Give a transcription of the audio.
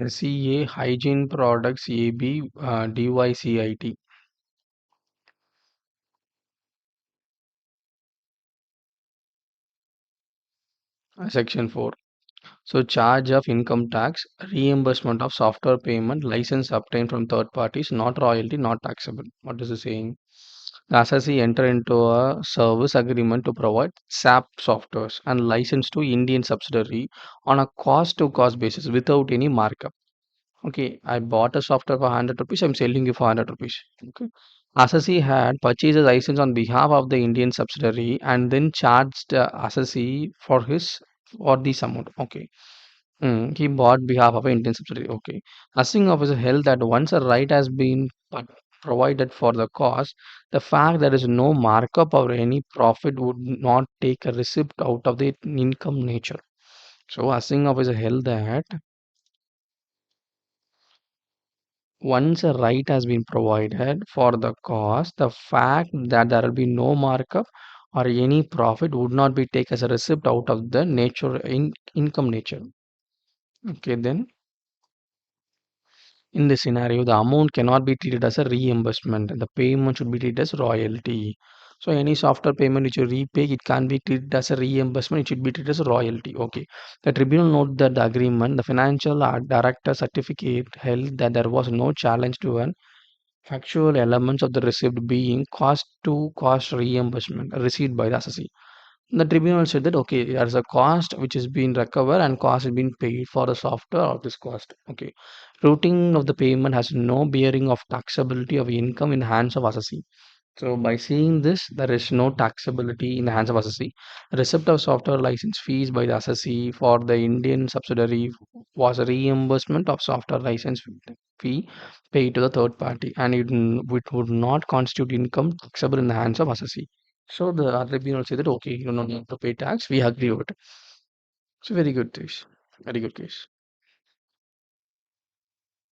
SCA Hygiene Products AB DYCIT. Section 4. So, charge of income tax, reimbursement of software payment, license obtained from third parties, not royalty, not taxable. What is it saying? The assessee enter into a service agreement to provide SAP softwares and license to Indian subsidiary on a cost to cost basis without any markup. Okay, I bought a software for 100 rupees, I'm selling you for 100 rupees. Okay. Assessee had purchased a license on behalf of the Indian subsidiary and then charged the assessee for this amount. Okay. He bought behalf of an Indian subsidiary. Okay. Assessing officer held that once a right has been provided for the cost, the fact there is no markup or any profit would not take a receipt out of the income nature. So assessing officer held that once a right has been provided for the cost, the fact that there will be no markup or any profit would not be taken as a receipt out of the income nature. Okay, then in this scenario, the amount cannot be treated as a reimbursement. The payment should be treated as royalty. So any software payment which you repay, it can be treated as a reimbursement. It should be treated as a royalty. Okay. The tribunal note that the agreement, the financial director certificate held that there was no challenge to an factual elements of the receipt being cost to cost reimbursement received by the assessee. The tribunal said that okay, there's a cost which is being recovered and cost is being paid for the software of this cost. Okay. Routing of the payment has no bearing of taxability of income in the hands of assessee. So by seeing this, there is no taxability in the hands of assessee. Receipt of software license fees by the assessee for the Indian subsidiary was a reimbursement of software license fee paid to the third party, and it would not constitute income taxable in the hands of assessee. So the tribunal said that okay, you don't need to pay tax. We agree with it. It's a very good case. Very good case.